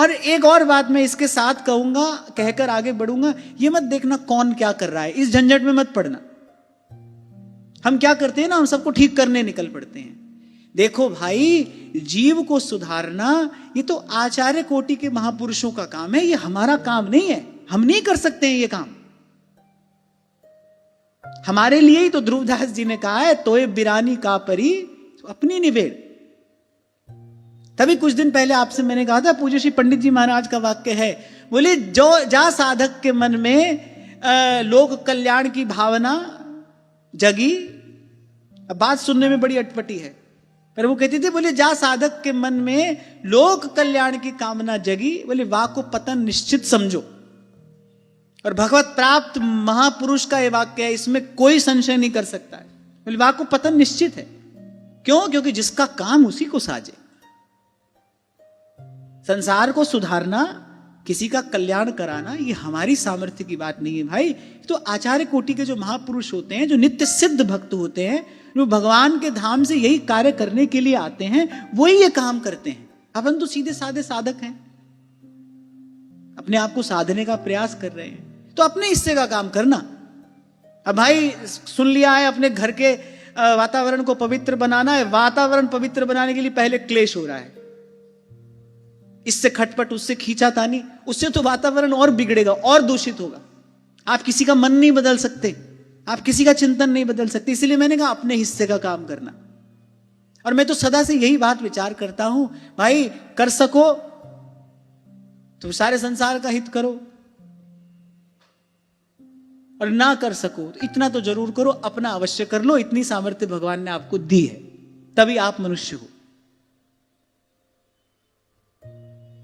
और एक और बात मैं इसके साथ कहूंगा, कहकर आगे बढ़ूंगा, ये मत देखना कौन क्या कर रहा है, इस झंझट में मत पड़ना। हम क्या करते हैं ना, हम सबको ठीक करने निकल पड़ते हैं। देखो भाई, जीव को सुधारना ये तो आचार्य कोटि के महापुरुषों का काम है, ये हमारा काम नहीं है। हम नहीं कर सकते हैं ये काम। हमारे लिए ही तो ध्रुवदास जी ने कहा है, तोय बिरानी का परी अपनी निबेड़। तभी कुछ दिन पहले आपसे मैंने कहा था, पूज्य श्री पंडित जी महाराज का वाक्य है, बोले जो जा साधक के मन में लोक कल्याण की भावना जगी। अब बात सुनने में बड़ी अटपटी है, पर वो कहते थे, बोले जा साधक के मन में लोक कल्याण की कामना जगी, बोले वाह को पतन निश्चित समझो। और भगवत प्राप्त महापुरुष का ये वाक्य है, इसमें कोई संशय नहीं कर सकता है। बोले वाह को पतन निश्चित है। क्यों? क्योंकि जिसका काम उसी को साजे। संसार को सुधारना, किसी का कल्याण कराना, ये हमारी सामर्थ्य की बात नहीं है भाई। तो आचार्य कोटि के जो महापुरुष होते हैं, जो नित्य सिद्ध भक्त होते हैं, जो भगवान के धाम से यही कार्य करने के लिए आते हैं, वही ये काम करते हैं। अपन तो सीधे साधे साधक हैं, अपने आप को साधने का प्रयास कर रहे हैं, तो अपने हिस्से का काम करना। अब भाई सुन लिया है, अपने घर के वातावरण को पवित्र बनाना है। वातावरण पवित्र बनाने के लिए पहले क्लेश हो रहा है, इससे खटपट, उससे खींचातानी, उससे तो वातावरण और बिगड़ेगा, और दूषित होगा। आप किसी का मन नहीं बदल सकते, आप किसी का चिंतन नहीं बदल सकते। इसीलिए मैंने कहा अपने हिस्से का काम करना। और मैं तो सदा से यही बात विचार करता हूं, भाई कर सको तो सारे संसार का हित करो, और ना कर सको तो इतना तो जरूर करो, अपना अवश्य कर लो। इतनी सामर्थ्य भगवान ने आपको दी है, तभी आप मनुष्य हो।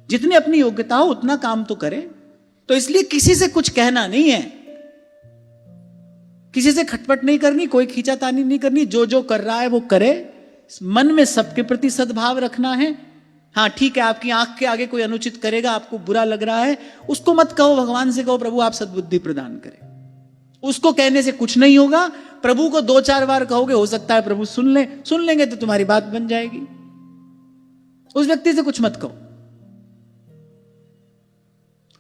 जितनी अपनी योग्यता हो उतना काम तो करें। तो इसलिए किसी से कुछ कहना नहीं है, किसी से खटपट नहीं करनी, कोई खींचातानी नहीं करनी। जो जो कर रहा है वो करे, मन में सबके प्रति सद्भाव रखना है। हाँ ठीक है, आपकी आंख के आगे कोई अनुचित करेगा, आपको बुरा लग रहा है, उसको मत कहो, भगवान से कहो प्रभु आप सद्बुद्धि प्रदान करें। उसको कहने से कुछ नहीं होगा। प्रभु को 2-4 बार कहोगे, हो सकता है प्रभु सुन लेंगे तो तुम्हारी बात बन जाएगी। उस व्यक्ति से कुछ मत कहो।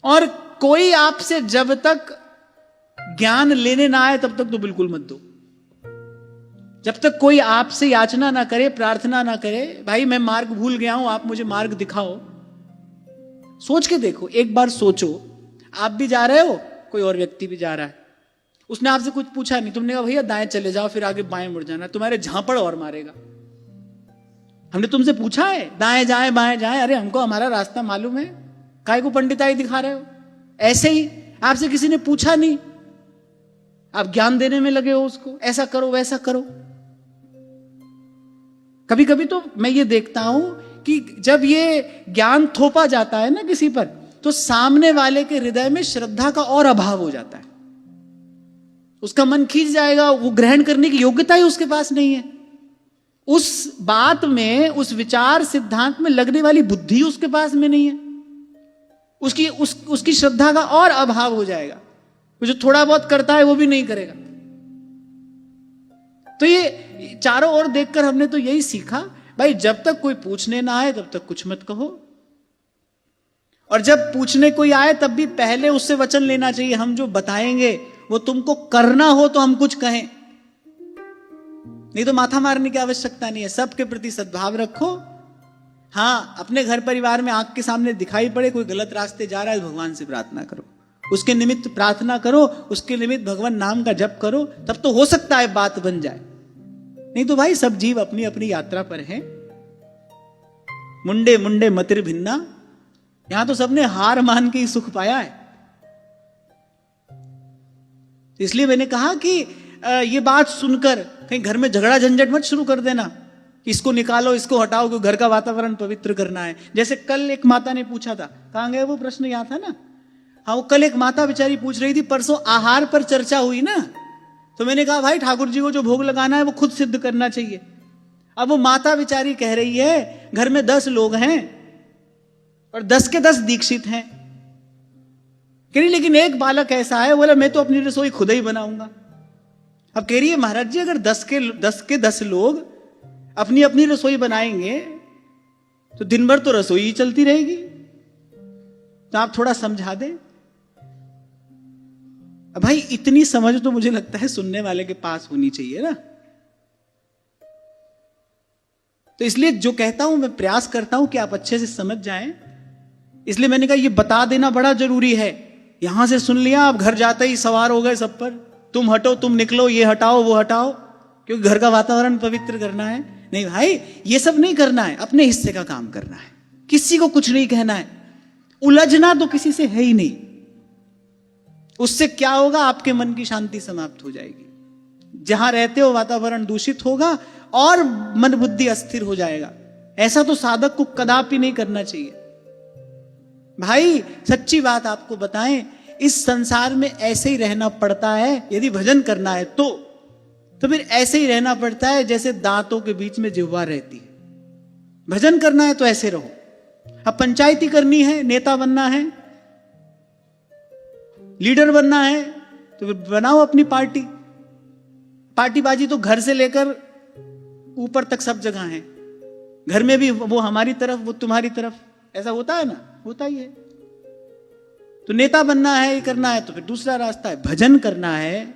और कोई आपसे जब तक ज्ञान लेने ना आए तब तक तो बिल्कुल मत दो। जब तक कोई आपसे याचना ना करे, प्रार्थना ना करे, भाई मैं मार्ग भूल गया हूं, आप मुझे मार्ग दिखाओ। सोच के देखो, एक बार सोचो, आप भी जा रहे हो, कोई और व्यक्ति भी जा रहा है, उसने आपसे कुछ पूछा नहीं, तुमने कहा भैया दाएं चले जाओ, फिर आगे बाएं मुड़ जाना, तुम्हारे झापड़ और मारेगा। हमने तुमसे पूछा है दाएं जाएं बाएं जाएं? अरे हमको हमारा रास्ता मालूम है, काय को पंडिताई दिखा रहे हो? ऐसे ही आपसे किसी ने पूछा नहीं, आप ज्ञान देने में लगे हो उसको, ऐसा करो वैसा करो। कभी कभी तो मैं ये देखता हूं कि जब ये ज्ञान थोपा जाता है ना किसी पर, तो सामने वाले के हृदय में श्रद्धा का और अभाव हो जाता है। उसका मन खींच जाएगा, वो ग्रहण करने की योग्यता ही उसके पास नहीं है। उस बात में, उस विचार सिद्धांत में लगने वाली बुद्धि उसके पास में नहीं है। उसकी श्रद्धा का और अभाव हो जाएगा। वो जो थोड़ा बहुत करता है वो भी नहीं करेगा। तो ये चारों ओर देखकर हमने तो यही सीखा, भाई जब तक कोई पूछने ना आए तब तक कुछ मत कहो, और जब पूछने कोई आए तब भी पहले उससे वचन लेना चाहिए, हम जो बताएंगे वो तुमको करना हो तो हम कुछ कहें, नहीं तो माथा मारने की आवश्यकता नहीं है। सबके प्रति सद्भाव रखो। हाँ, अपने घर परिवार में आंख के सामने दिखाई पड़े कोई गलत रास्ते जा रहा है, भगवान से प्रार्थना करो, उसके निमित्त प्रार्थना करो, उसके निमित्त भगवान नाम का जप करो, तब तो हो सकता है बात बन जाए। नहीं तो भाई सब जीव अपनी अपनी यात्रा पर हैं। मुंडे मुंडे मतिर भिन्ना, यहां तो सबने हार मान के ही सुख पाया है। इसलिए मैंने कहा कि ये बात सुनकर कहीं घर में झगड़ा झंझट मत शुरू कर देना, इसको निकालो इसको हटाओ, क्योंकि घर का वातावरण पवित्र करना है। जैसे कल एक माता ने पूछा था, कहां गए वो प्रश्न, यहाँ था ना। हाँ, वो कल एक माता बेचारी पूछ रही थी, परसों आहार पर चर्चा हुई ना, तो मैंने कहा भाई ठाकुर जी को जो भोग लगाना है वो खुद सिद्ध करना चाहिए। अब वो माता बेचारी कह रही है घर में 10 लोग हैं और 10 के 10 दीक्षित हैं, कह रही लेकिन एक बालक ऐसा है, बोला मैं तो अपनी रसोई खुद ही बनाऊंगा। अब कह रही है महाराज जी अगर 10 के 10 लोग अपनी अपनी रसोई बनाएंगे तो दिन भर तो रसोई ही चलती रहेगी, तो आप थोड़ा समझा दें। अब भाई इतनी समझ तो मुझे लगता है सुनने वाले के पास होनी चाहिए ना। तो इसलिए जो कहता हूं मैं प्रयास करता हूं कि आप अच्छे से समझ जाएं। इसलिए मैंने कहा ये बता देना बड़ा जरूरी है। यहां से सुन लिया, आप घर जाते ही सवार हो गए सब पर, तुम हटो, तुम निकलो, ये हटाओ, वो हटाओ, क्योंकि घर का वातावरण पवित्र करना है। नहीं भाई, ये सब नहीं करना है, अपने हिस्से का काम करना है, किसी को कुछ नहीं कहना है। उलझना तो किसी से है ही नहीं। उससे क्या होगा, आपके मन की शांति समाप्त हो जाएगी। जहां रहते हो वातावरण दूषित होगा और मन बुद्धि अस्थिर हो जाएगा। ऐसा तो साधक को कदापि नहीं करना चाहिए। भाई सच्ची बात आपको बताएं, इस संसार में ऐसे ही रहना पड़ता है। यदि भजन करना है तो फिर ऐसे ही रहना पड़ता है जैसे दांतों के बीच में जिह्वा रहती है। भजन करना है तो ऐसे रहो। अब पंचायती करनी है, नेता बनना है, लीडर बनना है, तो फिर बनाओ अपनी पार्टी। पार्टीबाजी तो घर से लेकर ऊपर तक सब जगह है। घर में भी वो हमारी तरफ, वो तुम्हारी तरफ, ऐसा होता है ना, होता ही है। तो नेता बनना है, ये करना है, तो फिर दूसरा रास्ता है। भजन करना है,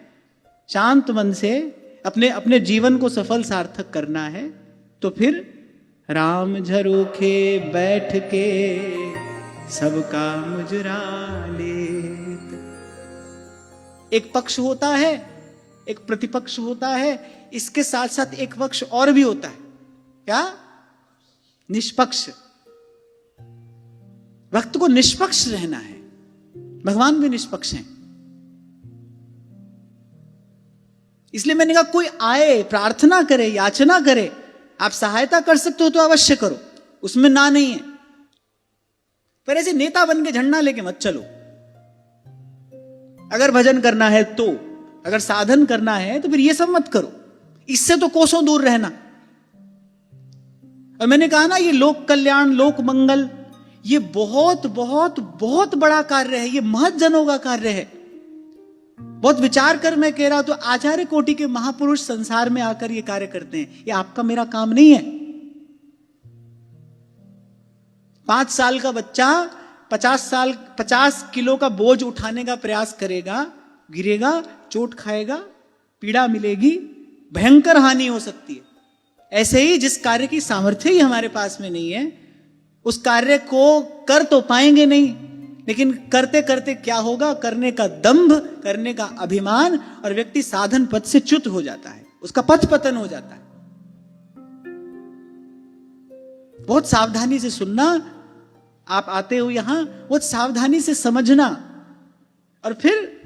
शांत मन से अपने अपने जीवन को सफल सार्थक करना है, तो फिर राम झरोखे बैठ के सबका मुजरा लेत। एक पक्ष होता है, एक प्रतिपक्ष होता है, इसके साथ साथ एक पक्ष और भी होता है। क्या? निष्पक्ष। भक्त को निष्पक्ष रहना है। भगवान भी निष्पक्ष हैं। इसलिए मैंने कहा कोई आए, प्रार्थना करे, याचना करे, आप सहायता कर सकते हो तो अवश्य करो, उसमें ना नहीं है। पर ऐसे नेता बन के झंडा लेके मत चलो। अगर भजन करना है तो, अगर साधन करना है तो फिर ये सब मत करो। इससे तो कोसों दूर रहना। और मैंने कहा ना, ये लोक कल्याण, लोक मंगल, ये बहुत बहुत बहुत बड़ा कार्य है। ये महज्जनों का कार्य है। बहुत विचार कर मैं कह रहा हूं, तो आचार्य कोटि के महापुरुष संसार में आकर ये कार्य करते हैं। ये आपका मेरा काम नहीं है। 5 साल का बच्चा 50 किलो का बोझ उठाने का प्रयास करेगा, गिरेगा, चोट खाएगा, पीड़ा मिलेगी, भयंकर हानि हो सकती है। ऐसे ही जिस कार्य की सामर्थ्य ही हमारे पास में नहीं है, उस कार्य को कर तो पाएंगे नहीं, लेकिन करते करते क्या होगा, करने का दंभ, करने का अभिमान, और व्यक्ति साधन पथ से च्युत हो जाता है, उसका पथ पतन हो जाता है। बहुत सावधानी से सुनना। आप आते हो यहां, बहुत सावधानी से समझना, और फिर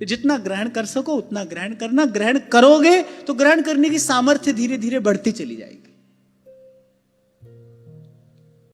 जितना ग्रहण कर सको उतना ग्रहण करना। ग्रहण करोगे तो ग्रहण करने की सामर्थ्य धीरे धीरे बढ़ती चली जाएगी।